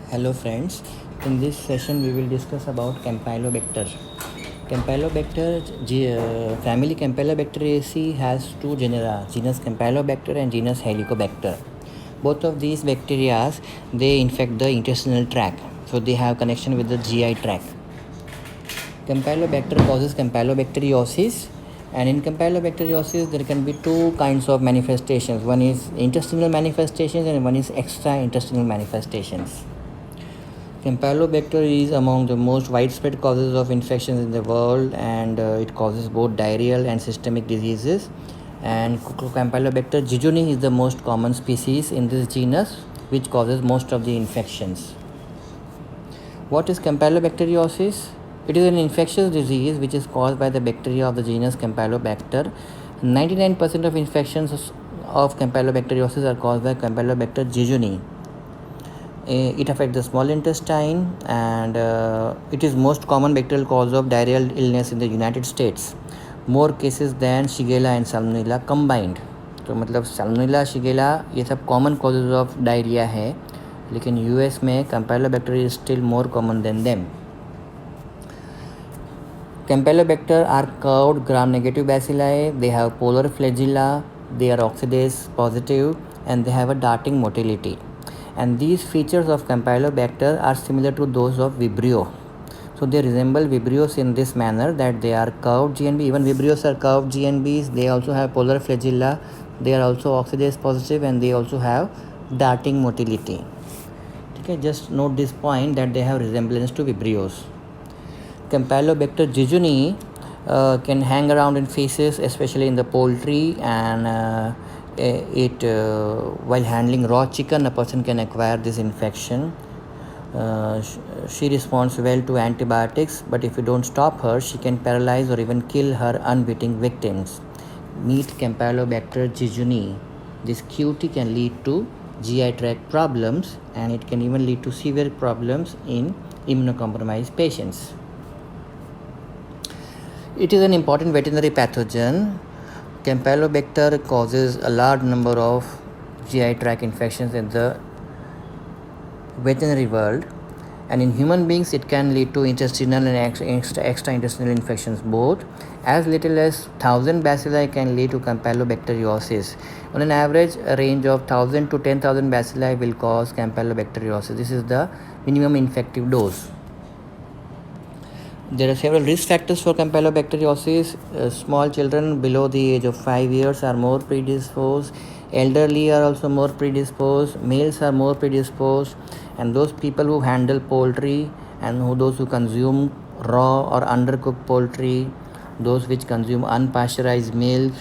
Hello friends, in this session we will discuss about Campylobacter. Family Campylobacteriaceae has two genera, genus Campylobacter and genus Helicobacter. Both of these bacteria they infect the intestinal tract, so they have connection with the GI tract. Campylobacter causes campylobacteriosis, and in campylobacteriosis there can be two kinds of manifestations. One is intestinal manifestations and one is extra-intestinal manifestations. Campylobacter is among the most widespread causes of infections in the world, and it causes both diarrheal and systemic diseases. And Campylobacter jejuni is the most common species in this genus, which causes most of the infections. What is campylobacteriosis? It is an infectious disease which is caused by the bacteria of the genus Campylobacter. 99% of infections of campylobacteriosis are caused by Campylobacter jejuni. It affects the small intestine, and it is most common bacterial cause of diarrheal illness in the United States. More cases than Shigella and Salmonella combined. तो मतलब Salmonella, Shigella ये सब common causes of diarrhea है, लेकिन US में Campylobacter is still more common than them. Campylobacter are curved gram-negative bacilli. They have polar flagella. They are oxidase positive, and they have a darting motility. And these features of Campylobacter are similar to those of Vibrio. So they resemble Vibrios in this manner that they are curved GNB. Even Vibrios are curved GNBs. They also have polar flagella. They are also oxidase positive, and they also have darting motility. Okay, just note this point that they have resemblance to Vibrios. Campylobacter jejuni can hang around in feces, especially in the poultry, and while handling raw chicken, a person can acquire this infection. She responds well to antibiotics, but if you don't stop her, she can paralyze or even kill her unwitting victims. Meet Campylobacter jejuni. This QT can lead to GI tract problems, and it can even lead to severe problems in immunocompromised patients. It is an important veterinary pathogen. Campylobacter causes a large number of GI tract infections in the veterinary world, and in human beings it can lead to intestinal and extra-intestinal infections both. As little as 1000 bacilli can lead to campylobacteriosis. On an average, a range of 1000 to 10,000 bacilli will cause campylobacteriosis. This is the minimum infective dose. There are several risk factors for campylobacteriosis. Small children below the age of 5 years are more predisposed. Elderly are also more predisposed. Males are more predisposed. And those people who handle poultry and those who consume raw or undercooked poultry, those which consume unpasteurized milk,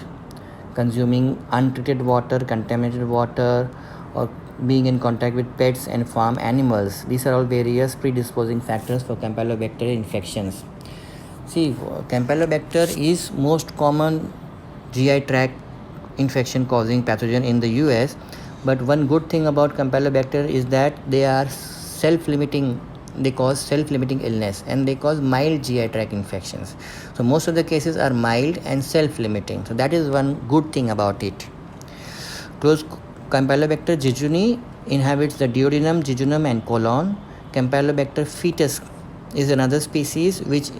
consuming untreated water, contaminated water, or being in contact with pets and farm animals. These are all various predisposing factors for Campylobacter infections. See, Campylobacter is most common GI tract infection causing pathogen in the US, but one good thing about Campylobacter is that they are self-limiting. They cause self-limiting illness, and they cause mild GI tract infections. So most of the cases are mild and self-limiting. So that is one good thing about it. Campylobacter jejuni inhabits the duodenum, jejunum, and colon. Campylobacter fetus is another species which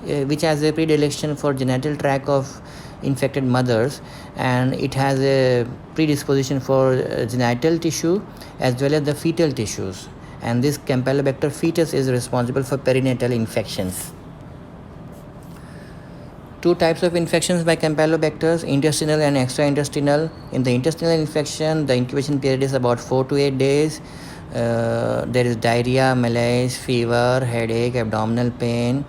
has a predilection for genital tract of infected mothers, and it has a predisposition for genital tissue as well as the fetal tissues. And this Campylobacter fetus is responsible for perinatal infections. Two types of infections by Campylobacter, intestinal and extra-intestinal. In the intestinal infection, the incubation period is about 4 to 8 days. There is diarrhea, malaise, fever, headache, abdominal pain,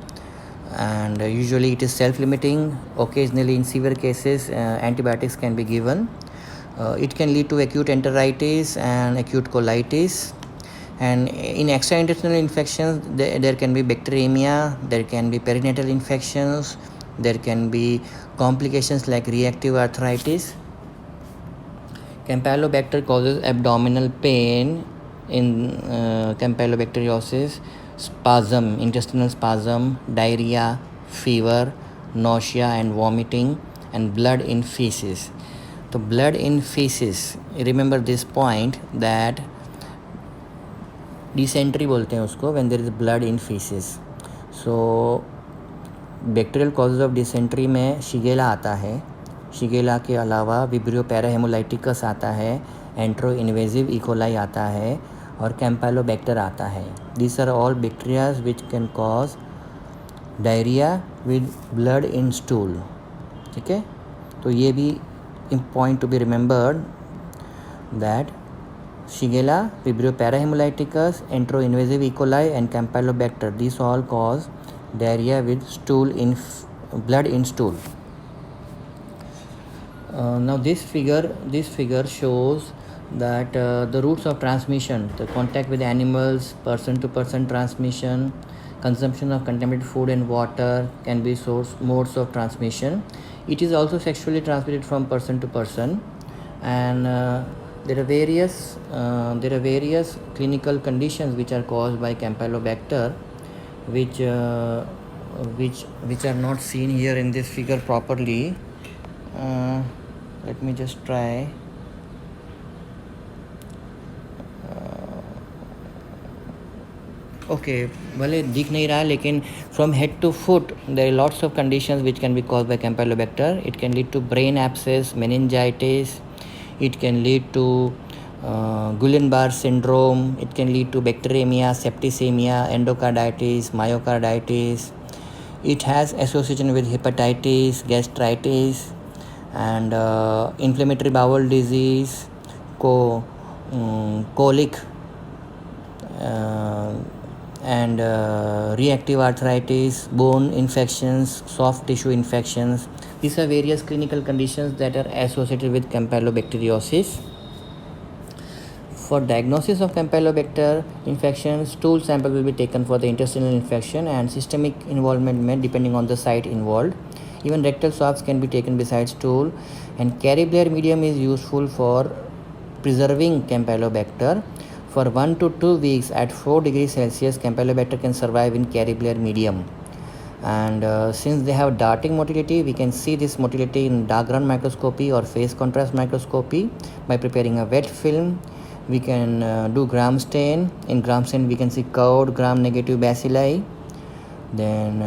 and usually it is self-limiting. Occasionally, in severe cases, antibiotics can be given. It can lead to acute enteritis and acute colitis. And in extra-intestinal infections, there can be bacteremia, there can be perinatal infections, there can be complications like reactive arthritis. Campylobacter causes abdominal pain in campylobacteriosis, spasm, intestinal spasm, diarrhea, fever, nausea and vomiting, and blood in feces. So blood in feces, remember this point that dysentery बोलते हैं उसको, when there is blood in faeces. So bacterial causes of dysentery में Shigella आता है, Shigella के अलावा vibrio पैराहेमोलाइटिकस आता है, एंट्रो इन्वेजिव इकोलाई आता है और कैम्पाइलोबैक्टर आता है। These are all bacterias which can cause diarrhoea with blood in stool. ठीक है, तो ये भी point to be remembered that Shigella, Vibrio parahaemolyticus, enteroinvasive E coli and Campylobacter, these all cause diarrhea with blood in stool. Now this figure shows that the routes of transmission, the contact with animals, person to person transmission, consumption of contaminated food and water can be modes of transmission. It is also sexually transmitted from person to person, and there are various clinical conditions which are caused by Campylobacter, which are not seen here in this figure properly. Let me just try. Okay, भले दिख नहीं रहा है, लेकिन from head to foot there are lots of conditions which can be caused by Campylobacter. It can lead to brain abscess, meningitis. It can lead to Guillain-Barré syndrome. It can lead to bacteremia, septicemia, endocarditis, myocarditis. It has association with hepatitis, gastritis, and inflammatory bowel disease, colic, and reactive arthritis, bone infections, soft tissue infections. These are various clinical conditions that are associated with campylobacteriosis. For diagnosis of Campylobacter infection, stool sample will be taken for the intestinal infection, and systemic involvement may depending on the site involved. Even rectal swabs can be taken besides stool, and Caribbear medium is useful for preserving Campylobacter. For 1 to 2 weeks at 4 degrees Celsius, Campylobacter can survive in Caribbear medium. And since they have darting motility, we can see this motility in dark ground microscopy or phase contrast microscopy. By preparing a wet film, we can do gram stain. In gram stain, we can see curved gram negative bacilli. Then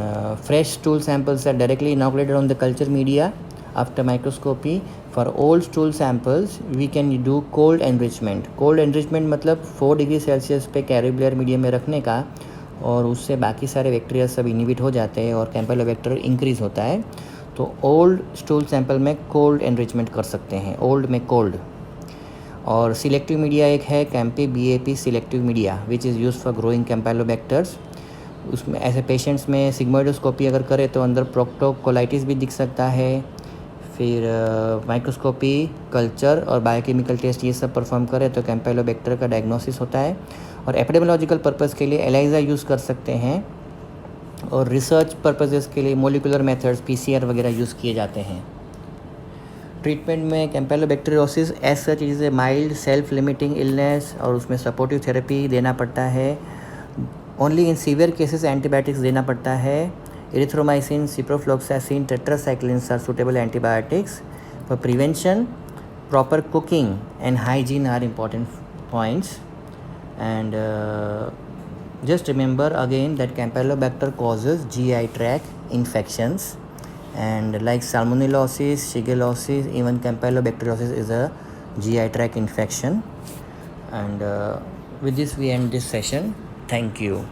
fresh stool samples are directly inoculated on the culture media after microscopy. For old stool samples, we can do cold enrichment. Cold enrichment मतलब 4 degree Celsius पे कैरिब्लियर medium में रखने का, और उससे बाकी सारे bacteria सब इनहिबिट हो जाते हैं और कैम्पाइलोबैक्टर इंक्रीज़ होता है. तो ओल्ड स्टूल सैंपल में कोल्ड एनरिचमेंट कर सकते हैं, ओल्ड में कोल्ड. और सिलेक्टिव मीडिया एक है Campy BAP selective media which is use for growing Campylobacters. उसमें ऐसे पेशेंट्स में सिग्मोइडोस्कोपी अगर करें तो अंदर प्रोक्टोकोलाइटिस भी दिख सकता है. फिर माइक्रोस्कोपी, कल्चर और बायोकेमिकल टेस्ट ये सब परफॉर्म करें तो कैम्पाइलोबैक्टर का डायग्नोसिस होता है. और एपिडेमियोलॉजिकल पर्पज़ के लिए एलाइजा यूज़ कर सकते हैं, और रिसर्च पर्पजेज़ के लिए मोलिकुलर मेथड्स PCR वगैरह यूज़ किए जाते हैं. ट्रीटमेंट में campylobacteriosis as such is a mild self limiting illness, और उसमें सपोर्टिव थेरेपी देना पड़ता है. Only in severe cases antibiotics देना पड़ता है. Erythromycin, ciprofloxacin, tetracyclines are suitable antibiotics. For prevention, proper cooking and hygiene are important points. And just remember again that Campylobacter causes GI tract infections, and like salmonellosis, shigellosis, even Campylobacteriosis is a GI tract infection. And with this we end this session. Thank you.